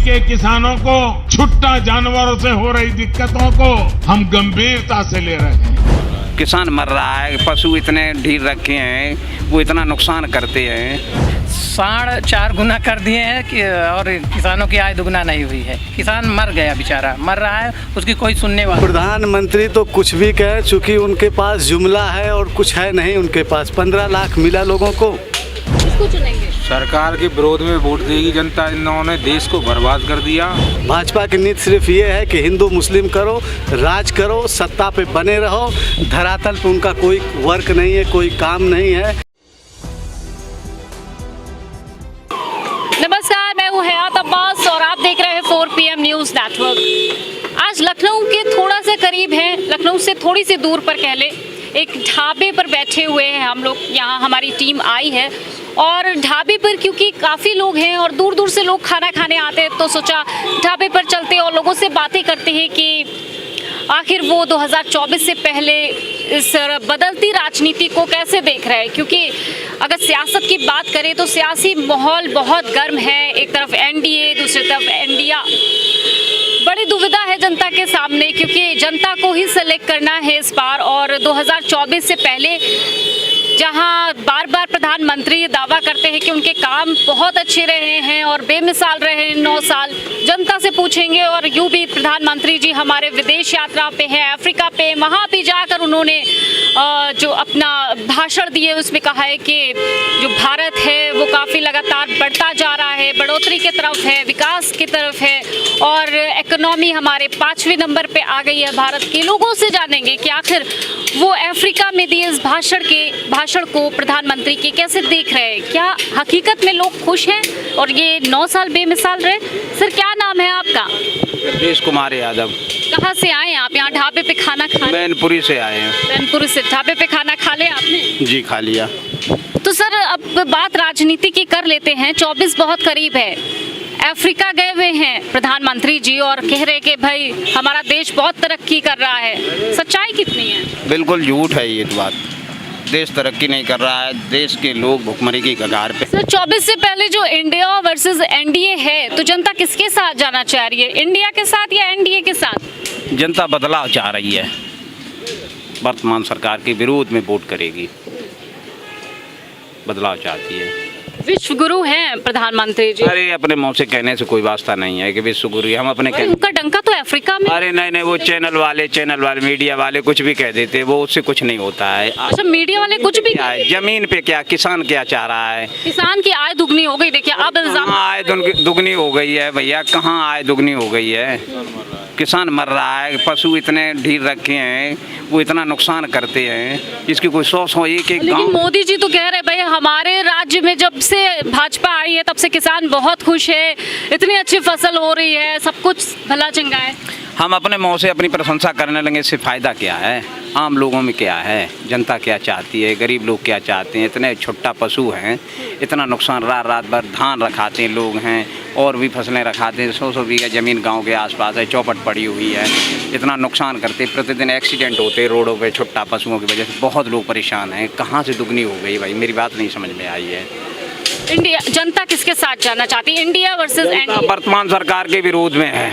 के किसानों को छुट्टा जानवरों से हो रही दिक्कतों को हम गंभीरता से ले रहे हैं। किसान मर रहा है, पशु इतने ढील रखे हैं, वो इतना नुकसान करते हैं। 4.5 गुना कर दिए हैं कि और किसानों की आय दुगना नहीं हुई है। किसान मर गया, बेचारा मर रहा है, उसकी कोई सुनने वाला। प्रधानमंत्री तो कुछ भी कहे, चूंकि उनके पास जुमला है और कुछ है नहीं उनके पास। 15 लाख मिला लोगों को। किसको चुनेंगे? सरकार के विरोध में वोट देगी जनता। इन्होंने देश को बर्बाद कर दिया। भाजपा की नीति सिर्फ ये है कि हिंदू मुस्लिम करो, राज करो, सत्ता पे बने रहो। धरातल पे उनका कोई वर्क नहीं है, कोई काम नहीं है। नमस्कार, मैं हूँ हयात अब्बास और आप देख रहे हैं 4 PM न्यूज नेटवर्क। आज लखनऊ के थोड़ा सा करीब है, लखनऊ से थोड़ी सी दूर पर कह ले, एक ढाबे पर बैठे हुए हैं हम लोग। यहाँ हमारी टीम आई है और ढाबे पर क्योंकि काफ़ी लोग हैं और दूर दूर से लोग खाना खाने आते हैं, तो सोचा ढाबे पर चलते और लोगों से बातें करते हैं कि आखिर वो 2024 से पहले इस बदलती राजनीति को कैसे देख रहे हैं। क्योंकि अगर सियासत की बात करें तो सियासी माहौल बहुत गर्म है। एक तरफ एनडीए, दूसरी तरफ इंडिया। बड़ी दुविधा है जनता के सामने, क्योंकि जनता को ही सेलेक्ट करना है इस बार। और 2024 से पहले जहां बार बार प्रधानमंत्री दावा करते हैं कि उनके काम बहुत अच्छे रहे हैं और बेमिसाल रहे हैं 9 साल, जनता से पूछेंगे। और यूं भी प्रधानमंत्री जी हमारे विदेश यात्रा पे हैं, अफ्रीका पे, वहाँ भी जाकर उन्होंने जो अपना भाषण दिए उसमें कहा है कि जो भारत है वो काफ़ी लगातार बढ़ता जा रहा है, बढ़ोतरी की तरफ है, विकास की तरफ है और इकोनॉमी हमारे 5वें नंबर पे आ गई है भारत के। लोगों से जानेंगे कि आखिर वो अफ्रीका में दिए इस भाषण को प्रधानमंत्री के कैसे देख रहे हैं। क्या हकीकत में लोग खुश हैं और ये 9 साल बेमिसाल रहे। सर, क्या नाम है आपका? देश कुमार यादव। कहाँ से आए आप? यहाँ ढाबे पे खाना खा? मैनपुरी से आए हैं। मैनपुरी से। ढाबे पे खाना खा लिया आपने? जी, खा लिया। तो सर, अब बात राजनीति की कर लेते हैं। 24 बहुत करीब है। अफ्रीका गए हुए हैं प्रधानमंत्री जी और कह रहे कि भाई हमारा देश बहुत तरक्की कर रहा है। सच्चाई कितनी है? बिल्कुल झूठ है ये बात। देश तरक्की नहीं कर रहा है, देश के लोग भुखमरी की कगार पे। सर, 24 से पहले जो इंडिया वर्सेस एनडीए है, तो जनता किसके साथ जाना चाह रही है? इंडिया के साथ या एनडीए के साथ? जनता बदलाव चाह रही है, वर्तमान सरकार के विरोध में वोट करेगी, बदलाव चाहती है। विश्व गुरु हैं प्रधानमंत्री जी। अरे अपने मुंह से कहने से कोई वास्ता नहीं है कि विश्व गुरु है। हम अपने उनका डंका तो अफ्रीका में। अरे नहीं, वो चैनल वाले मीडिया वाले कुछ भी कह देते हैं, वो उससे कुछ नहीं होता है। अच्छा, मीडिया वाले कुछ भी क्या है, जमीन पे क्या किसान क्या चाह रहा है? किसान की आय दुगनी हो गई। देखिए अब आय दुगनी हो गई है भैया, कहाँ आय दुगनी हो गई है? किसान मर रहा है, पशु इतने ढील रखे हैं, वो इतना नुकसान करते हैं, इसकी कोई सोच हो। एक लेकिन मोदी जी तो कह रहे भाई हमारे राज्य में जब से भाजपा आई है तब से किसान बहुत खुश है, इतनी अच्छी फसल हो रही है, सब कुछ भला चंगा है। हम अपने मुँह से अपनी प्रशंसा करने लगे, इससे फ़ायदा क्या है? आम लोगों में क्या है? जनता क्या चाहती है? गरीब लोग क्या चाहते हैं? इतने छोटा पशु हैं, इतना नुकसान, रात भर धान रखाते हैं लोग हैं और भी फसलें रखाते हैं। 100 बीघा ज़मीन गांव के आसपास है, चौपट पड़ी हुई है, इतना नुकसान करते। प्रतिदिन एक्सीडेंट होते हैं रोडों पे छोटा पशुओं की वजह से, बहुत लोग परेशान हैं। कहाँ से दुगनी हो गई भाई? मेरी बात नहीं समझ में आई है। इंडिया जनता किसके साथ जाना चाहती है? India versus NDA? वर्तमान सरकार के विरोध में है।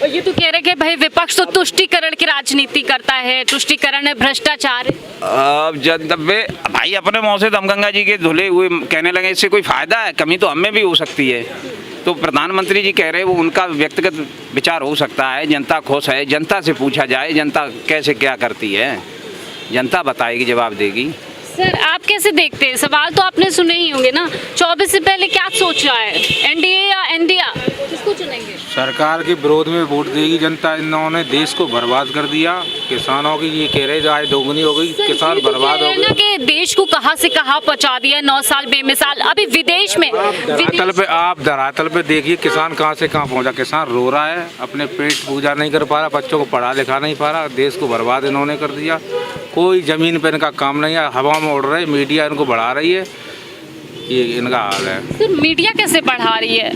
और ये तो कह रहे कि भाई विपक्ष तो तुष्टीकरण की राजनीति करता है, तुष्टीकरण है, भ्रष्टाचार। अब भाई अपने मुँह से दमगंगा जी के धुले हुए कहने लगे, इससे कोई फायदा है? कमी तो हमें भी हो सकती है। तो प्रधानमंत्री जी कह रहे हैं वो उनका व्यक्तिगत विचार हो सकता है। जनता खुश है, जनता से पूछा जाए जनता कैसे क्या करती है, जनता बताएगी, जवाब देगी। सर, आप कैसे देखते हैं? सवाल तो आपने सुने ही होंगे ना। 24 से पहले क्या सोच रहा है, एनडीए या इंडिया? किसको चुनेंगे? सरकार के विरोध में वोट देगी जनता। इन्होंने देश को बर्बाद कर दिया। किसानों की ये कह रहे आय दोगुनी हो गई, किसान बर्बाद हो गए कि देश को कहां से कहां पहुंचा दिया 9 साल बेमिसाल। अभी विदेश में आप धरातल पे देखिए किसान कहां से कहां पहुंचा। किसान रो रहा है, अपने पेट पूजा नहीं कर पा रहा, बच्चों को पढ़ा लिखा नहीं पा रहा, देश को बर्बाद इन्होंने कर दिया। कोई जमीन पे इनका काम नहीं है, हवा में उड़ रहे, मीडिया इनको बढ़ा रही है, ये इनका हाल है। सर, मीडिया कैसे बढ़ा रही है?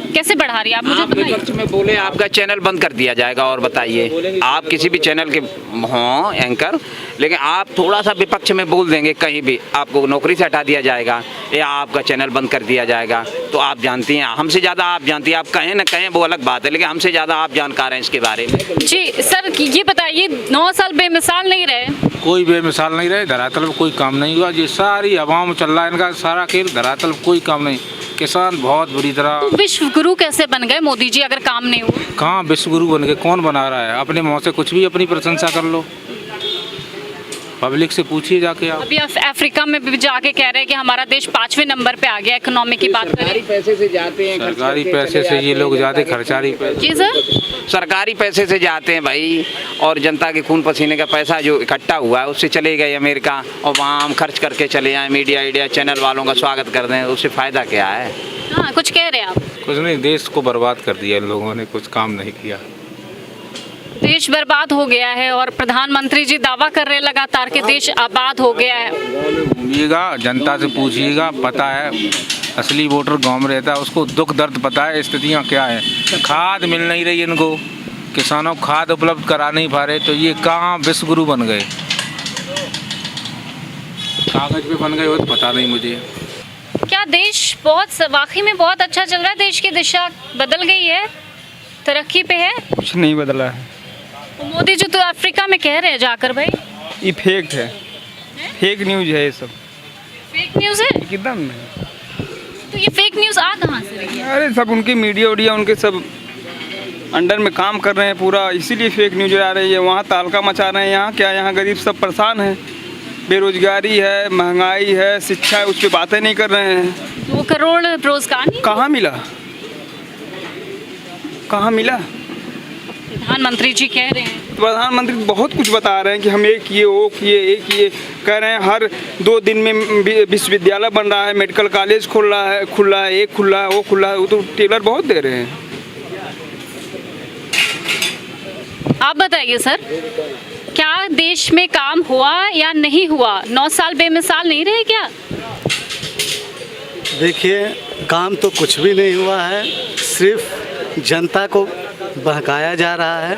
कैसे बढ़ा रही है? आप मुझे बताइए। में बोले आपका चैनल बंद कर दिया जाएगा। और बताइए, आप किसी भी चैनल के हों एंकर, लेकिन आप थोड़ा सा विपक्ष में बोल देंगे कहीं भी, आपको नौकरी से हटा दिया जाएगा या आपका चैनल बंद कर दिया जाएगा। तो आप जानती हैं, हमसे ज़्यादा आप जानती हैं, आप कहें ना कहें वो अलग बात है, लेकिन हमसे ज़्यादा आप जानकार हैं इसके बारे में। जी सर, ये बताइए 9 साल बेमिसाल नहीं रहे? कोई बेमिसाल नहीं रहे, धरातल पर कोई काम नहीं हुआ। ये सारी हवाओं में चल रहा है इनका सारा खेल, धरातल पर कोई काम नहीं। किसान बहुत बुरी तरह। विश्व गुरु कैसे बन गए मोदी जी अगर काम नहीं हुआ? कहाँ विश्व गुरु बन गए, कौन बना रहा है? अपने मुँह से कुछ भी अपनी प्रशंसा कर लो, पब्लिक से पूछिए जाके आप। अभी अफ्रीका में भी जाके कह रहे हैं कि हमारा देश 5वें नंबर पे आ गया इकोनॉमी की बात करें। पैसे से जाते हैं, सरकारी पैसे से ये लोग जाते, खर्चारी पैसे। जी सर, सरकारी पैसे से जाते हैं भाई, और जनता के खून पसीने का पैसा जो इकट्ठा हुआ है उससे चले गए अमेरिका, और वहाँ हम खर्च करके चले आए, मीडिया चैनल वालों का स्वागत कर दें, उससे फ़ायदा क्या है? हाँ कुछ कह रहे हैं आप? कुछ नहीं, देश को बर्बाद कर दिया इन लोगों ने, कुछ काम नहीं किया। देश बर्बाद हो गया है और प्रधानमंत्री जी दावा कर रहे हैं लगातार कि देश आबाद हो गया है। घूमिएगा, जनता से पूछिएगा, पता है असली वोटर गांव में रहता है, उसको दुख दर्द पता है, स्थितियाँ क्या है। खाद मिल नहीं रही इनको, किसानों को खाद उपलब्ध करा नहीं पा रहे, तो ये कहाँ विश्व गुरु बन गए? कागज पे बन गए हो तो पता नहीं मुझे। क्या देश बहुत वाकई में बहुत अच्छा चल रहा है? देश की दिशा बदल गई है, तरक्की पे है? कुछ नहीं बदला है। मोदी जी तो अफ्रीका में कह रहे हैं जाकर भाई। ये फेक है, फेक न्यूज है ये सब, फेक न्यूज़ है एकदम नहीं। तो ये फेक न्यूज़ आ कहाँ से रही है? अरे सब उनके मीडिया उडिया उनके सब अंडर में काम कर रहे हैं पूरा, इसीलिए फेक न्यूज आ रही है। वहाँ तालका मचा रहे हैं, यहाँ क्या, यहाँ गरीब सब परेशान हैं, बेरोजगारी है, महंगाई है, शिक्षा है, उस पर बातें नहीं कर रहे हैं। 2 करोड़ रोजगार नहीं? कहाँ मिला, कहाँ मिला? प्रधानमंत्री जी कह रहे हैं। प्रधानमंत्री बहुत कुछ बता रहे हैं कि हम एक किए, वो किए, एक किए, कह रहे हैं हर 2 दिन में विश्वविद्यालय बन रहा है, मेडिकल कॉलेज खुल रहा है, एक खुल रहा है, वो खुल रहा है, वो तो टेलर बहुत दे रहे हैं। आप बताइए सर, क्या देश में काम हुआ या नहीं हुआ? 9 साल बेमिसाल नहीं रहे क्या? देखिए, काम तो कुछ भी नहीं हुआ है, सिर्फ जनता को बहकाया जा रहा है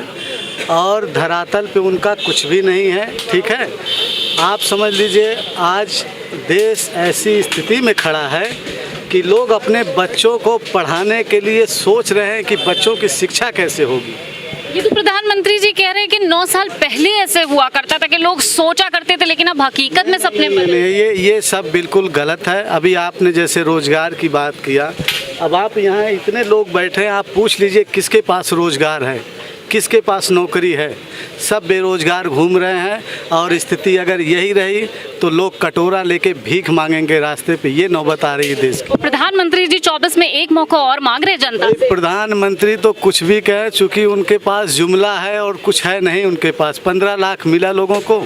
और धरातल पे उनका कुछ भी नहीं है। ठीक है, आप समझ लीजिए आज देश ऐसी स्थिति में खड़ा है कि लोग अपने बच्चों को पढ़ाने के लिए सोच रहे हैं कि बच्चों की शिक्षा कैसे होगी। ये तो प्रधानमंत्री जी कह रहे हैं कि 9 साल पहले ऐसे हुआ करता था कि लोग सोचा करते थे, लेकिन अब हकीकत में सपने बने। ये सब बिल्कुल गलत है। अभी आपने जैसे रोजगार की बात किया, अब आप यहाँ इतने लोग बैठे हैं, आप पूछ लीजिए किसके पास रोजगार है, किसके पास नौकरी है? सब बेरोजगार घूम रहे हैं और स्थिति अगर यही रही तो लोग कटोरा लेके भीख मांगेंगे रास्ते पे। ये नौबत आ रही है देश की। प्रधानमंत्री जी 24 में एक मौका और मांग रहे जनता से। प्रधानमंत्री तो कुछ भी कहे, चूँकि उनके पास जुमला है और कुछ है नहीं उनके पास। 15 लाख मिला लोगों को,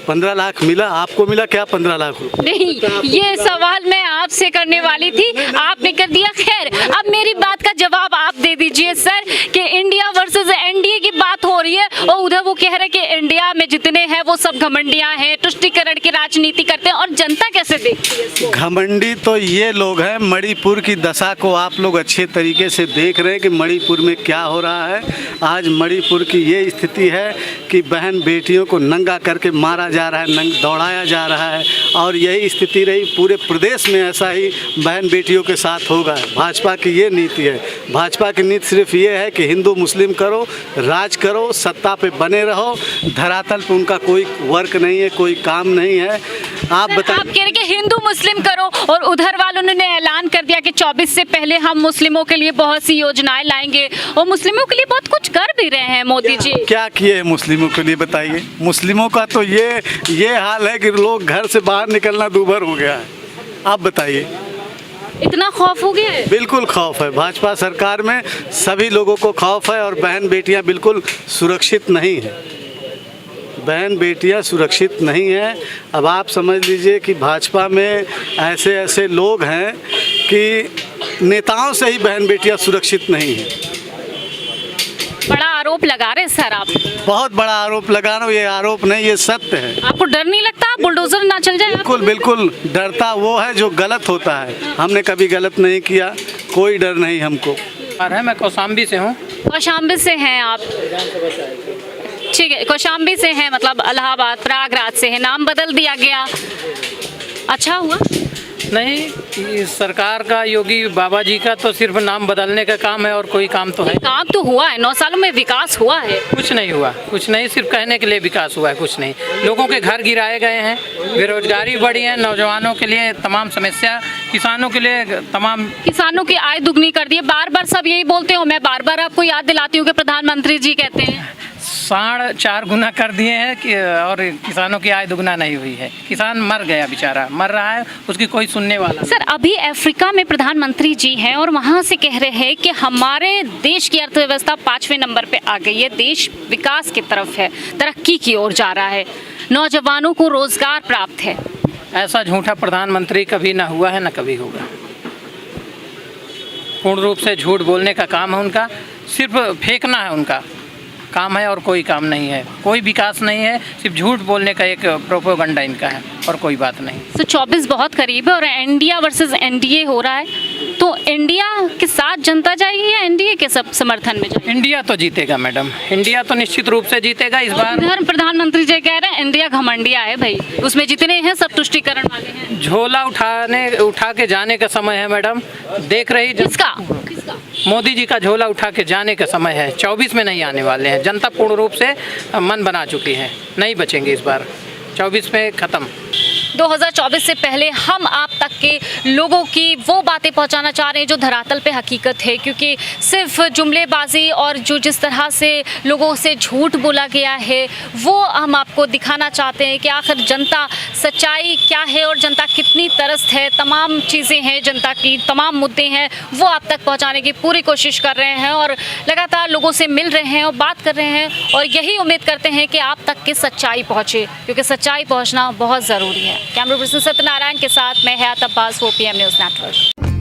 15 लाख मिला, आपको मिला क्या 15 लाख रुपये? नहीं, ये सवाल मैं आपसे करने वाली थी, आपने कर दिया। खैर, अब मेरी बात का जवाब आप दे दीजिए सर कि इंडिया वर्सेस एनडीए की बात हो रही है और उधर वो कह रहे कि इंडिया में जितने हैं वो सब घमंडियां हैं, तुष्टीकरण की राजनीति करते हैं, और जनता कैसे देखती है इसको? घमंडी तो ये लोग हैं। मणिपुर की दशा को आप लोग अच्छे तरीके से देख रहे हैं कि मणिपुर में क्या हो रहा है। आज मणिपुर की ये स्थिति है कि बहन बेटियों को नंगा करके मारा जा रहा है, दौड़ाया जा रहा है, और यही स्थिति रही पूरे प्रदेश में। ऐसा ही बहन बेटियों के साथ होगा। भाजपा की ये नीति है। भाजपा की नीति सिर्फ ये है कि हिंदू मुस्लिम करो, राज करो, सत्ता पे बने रहो, धरातल पे उनका कोई वर्क नहीं है, कोई काम नहीं है। आप बताइए, आप कह रहे कि हिंदू मुस्लिम करो, और उधर वालों ने ऐलान कर दिया कि 24 से पहले हम मुस्लिमों के लिए बहुत सी योजनाएं लाएंगे, और मुस्लिमों के लिए बहुत कुछ कर भी रहे हैं मोदी जी। क्या किए हैं मुस्लिमों के लिए बताइए? मुस्लिमों का तो ये हाल है कि लोग घर से बाहर निकलना दूभर हो गया है। आप बताइए, इतना खौफ हो गया है? बिल्कुल खौफ है। भाजपा सरकार में सभी लोगों को खौफ है और बहन बेटियां बिल्कुल सुरक्षित नहीं हैं। बहन बेटियां सुरक्षित नहीं हैं। अब आप समझ लीजिए कि भाजपा में ऐसे ऐसे लोग हैं कि नेताओं से ही बहन बेटियां सुरक्षित नहीं हैं। बड़ा आरोप लगा रहे सर आप। बहुत बड़ा आरोप लगा रहा हूँ। ये आरोप नहीं, ये सत्य है। आपको डर नहीं लगता बुलडोजर ना चल जाए? बिल्कुल बिल्कुल, डरता वो है जो गलत होता है। हमने कभी गलत नहीं किया, कोई डर नहीं हमको। मैं कौशाम्बी से हूँ। कौशाम्बी से हैं आप? ठीक है, कौशाम्बी से हैं, मतलब इलाहाबाद प्रयागराज से है, नाम बदल दिया गया, अच्छा हुआ? नहीं, इस सरकार का, योगी बाबा जी का तो सिर्फ नाम बदलने का काम है और कोई काम तो है? काम तो हुआ है, 9 सालों में विकास हुआ है। कुछ नहीं हुआ, कुछ नहीं, सिर्फ कहने के लिए विकास हुआ है, कुछ नहीं। लोगों के घर गिराए गए हैं, बेरोजगारी बढ़ी है, नौजवानों के लिए तमाम समस्या, किसानों के लिए तमाम, किसानों की आय दुगनी कर दी है। बार बार सब यही बोलते हो, मैं बार बार आपको याद दिलाती हूँ कि प्रधानमंत्री जी कहते हैं 4.5 गुना कर दिए हैं कि और किसानों की आय दुगना नहीं हुई है। किसान मर गया, बेचारा मर रहा है, उसकी कोई सुनने वाला नहीं। सर, अभी अफ्रीका में प्रधानमंत्री जी हैं और वहाँ से कह रहे हैं कि हमारे देश की अर्थव्यवस्था 5वें नंबर पे आ गई है, देश विकास की तरफ है, तरक्की की ओर जा रहा है, नौजवानों को रोजगार प्राप्त है। ऐसा झूठा प्रधानमंत्री कभी ना हुआ है, ना कभी होगा। पूर्ण रूप से झूठ बोलने का काम है उनका, सिर्फ फेंकना है उनका काम है और कोई काम नहीं है, कोई विकास नहीं है, सिर्फ झूठ बोलने का एक प्रोपेगेंडा इनका है और कोई बात नहीं। तो 24 बहुत करीब है और इंडिया वर्सेस एनडीए हो रहा है, तो इंडिया के साथ जनता जाएगी या एनडीए के सब समर्थन में जाएगी? इंडिया तो जीतेगा मैडम, इंडिया तो निश्चित रूप से जीतेगा इस बार। इधर प्रधानमंत्री जी कह रहे हैं इंडिया घमंडिया है भाई, उसमें जितने हैं सब तुष्टिकरण वाले हैं। झोला उठा के जाने का समय है मैडम, देख रही किसका? मोदी जी का झोला उठा के जाने का समय है, 24 में नहीं आने वाले हैं। जनता पूर्ण रूप से मन बना चुकी है, नहीं बचेंगे इस बार, 24 में खत्म। 2024 से पहले हम आप तक के लोगों की वो बातें पहुंचाना चाह रहे हैं जो धरातल पे हकीकत है, क्योंकि सिर्फ जुमलेबाजी और जो जिस तरह से लोगों से झूठ बोला गया है वो हम आपको दिखाना चाहते हैं कि आखिर जनता सच्चाई क्या है और जनता कितनी तरस्त है। तमाम चीज़ें हैं, जनता की तमाम मुद्दे हैं, वो आप तक पहुँचाने की पूरी कोशिश कर रहे हैं और लगातार लोगों से मिल रहे हैं और बात कर रहे हैं और यही उम्मीद करते हैं कि आप तक की सच्चाई पहुँचे, क्योंकि सच्चाई पहुँचना बहुत ज़रूरी है। कैमरा पर्सन सत्यनारायण के साथ मैं हयात अब्बास, 4PM न्यूज़ नेटवर्क।